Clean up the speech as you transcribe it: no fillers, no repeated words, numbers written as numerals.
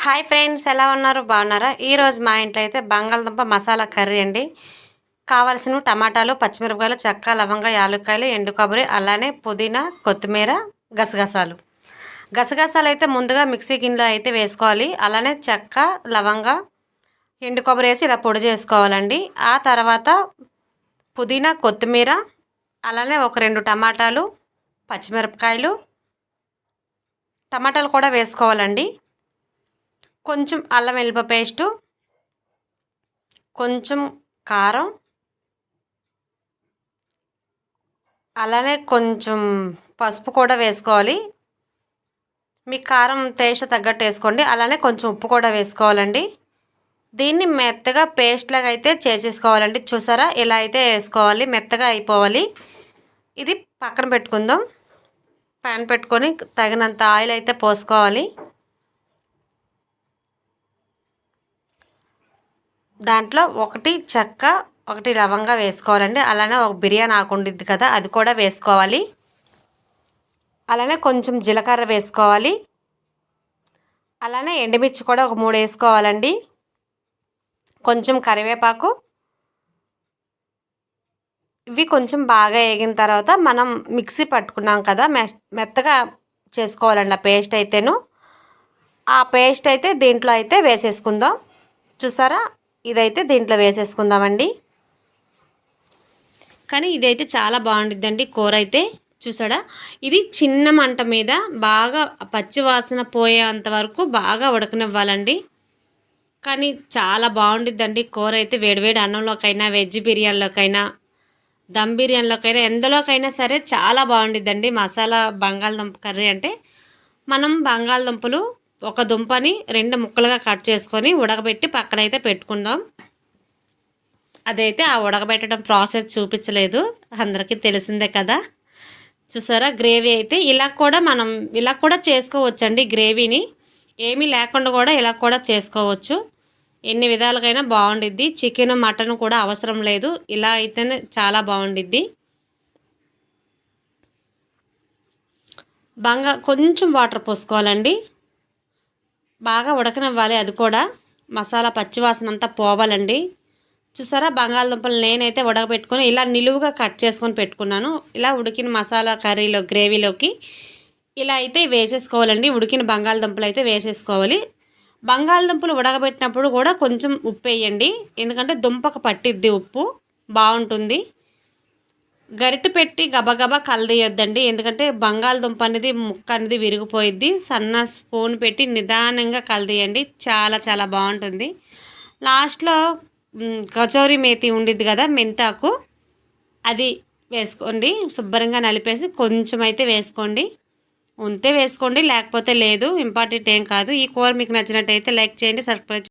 Hi friends, ఎలా ఉన్నారు? బాగున్నారా? ఈరోజు మా ఇంట్లో అయితే బంగాళదుంప మసాలా కర్రీ అండి. కావాల్సిన టమాటాలు, పచ్చిమిరపకాయలు, చెక్క, లవంగ, యాలక్కాయలు, ఎండు కొబ్బరి, అలానే పుదీనా, కొత్తిమీర, గసగసాలు. గసగసాలు అయితే ముందుగా మిక్సీ గిన్నెలో అయితే వేసుకోవాలి. అలానే చెక్క, లవంగ, ఎండు కొబ్బరి వేసి ఇలా పొడి చేసుకోవాలండి. ఆ తర్వాత పుదీనా, కొత్తిమీర, అలానే ఒక 2 టమాటాలు, పచ్చిమిరపకాయలు, టమాటాలు కూడా వేసుకోవాలండి. కొంచెం అల్లం వెల్లుల్లి పేస్టు, కొంచెం కారం, అలానే కొంచెం పసుపు కూడా వేసుకోవాలి. మీ కారం టేస్ట్ తగ్గట్టు వేసుకోండి. అలానే కొంచెం ఉప్పు కూడా వేసుకోవాలండి. దీన్ని మెత్తగా పేస్ట్ లాగా అయితే చేసేసుకోవాలండి. చూసారా, ఇలా అయితే వేసుకోవాలి, మెత్తగా అయిపోవాలి. ఇది పక్కన పెట్టుకుందాం. ప్యాన్ పెట్టుకొని తగినంత ఆయిల్ అయితే పోసుకోవాలి. దాంట్లో 1 చెక్క, 1 లవంగా వేసుకోవాలండి. అలానే ఒక బిర్యానీ ఆకు ఉండిద్ది కదా, అది కూడా వేసుకోవాలి. అలానే కొంచెం జీలకర్ర వేసుకోవాలి. అలానే ఎండుమిర్చి కూడా ఒక 3 వేసుకోవాలండి. కొంచెం కరివేపాకు. ఇవి కొంచెం బాగా వేగిన తర్వాత మనం మిక్సీ పట్టుకున్నాం కదా, మెత్తగా చేసుకోవాలండి ఆ పేస్ట్ అయితేను. ఆ పేస్ట్ అయితే దీంట్లో అయితే వేసేసుకుందాం. చూసారా, ఇదైతే దీంట్లో వేసేసుకుందామండి. కానీ ఇదైతే చాలా బాగుండిద్దండి కూర అయితే. చూసాడా, ఇది చిన్న మంట మీద బాగా పచ్చి వాసన పోయేంత వరకు బాగా ఉడకనివ్వాలండి. కానీ చాలా బాగుండిద్దండి కూర అయితే. వేడివేడి అన్నంలోకైనా, వెజ్ బిర్యానీలోకైనా, దమ్ బిర్యానీలోకైనా, ఎందులోకైనా సరే చాలా బాగుండిద్దండి మసాలా బంగాళదుంప కర్రీ అంటే. మనం బంగాళదుంపలు ఒక దుంపని 2 ముక్కలుగా కట్ చేసుకొని ఉడకబెట్టి పక్కనైతే పెట్టుకుందాం. అదైతే ఆ ఉడకబెట్టడం ప్రాసెస్ చూపించలేదు, అందరికీ తెలిసిందే కదా. చూసారా, గ్రేవీ అయితే ఇలా కూడా చేసుకోవచ్చండి. గ్రేవీని ఏమీ లేకుండా కూడా ఇలా కూడా చేసుకోవచ్చు. ఎన్ని విధాలుగైనా బాగుండిద్ది. చికెన్, మటన్ కూడా అవసరం లేదు, ఇలా అయితేనే చాలా బాగుండిద్ది. కొంచెం వాటర్ పోసుకోవాలండి. బాగా ఉడకనివ్వాలి. అది కూడా మసాలా పచ్చివాసన అంతా పోవాలండి. చూసారా, బంగాళదుంపలు నేనైతే ఉడకబెట్టుకొని ఇలా నిలువుగా కట్ చేసుకొని పెట్టుకున్నాను. ఇలా ఉడికిన మసాలా కర్రీలో, గ్రేవీలోకి ఇలా అయితే వేసేసుకోవాలండి. ఉడికిన బంగాళదుంపలు అయితే వేసేసుకోవాలి. బంగాళదుంపలు ఉడకబెట్టినప్పుడు కూడా కొంచెం ఉప్పు వేయండి, ఎందుకంటే దుంపకు పట్టిద్ది ఉప్పు, బాగుంటుంది. గరిటె పెట్టి గబగబా కలదీయొద్దండి, ఎందుకంటే బంగాళదుంప అనేది ముక్క అనేది విరిగిపోయిద్ది. సన్న స్పూన్ పెట్టి నిదానంగా కలదీయండి, చాలా చాలా బాగుంటుంది. లాస్ట్లో కచోరీ మేతి ఉండిద్ది కదా, మెంతాకు, అది వేసుకోండి. శుభ్రంగా నలిపేసి కొంచెం అయితే వేసుకోండి. ఉంటే వేసుకోండి, లేకపోతే లేదు, ఇంపార్టెంట్ ఏం కాదు. ఈ కూర మీకు నచ్చినట్టయితే లైక్ చేయండి, సబ్స్క్రైబ్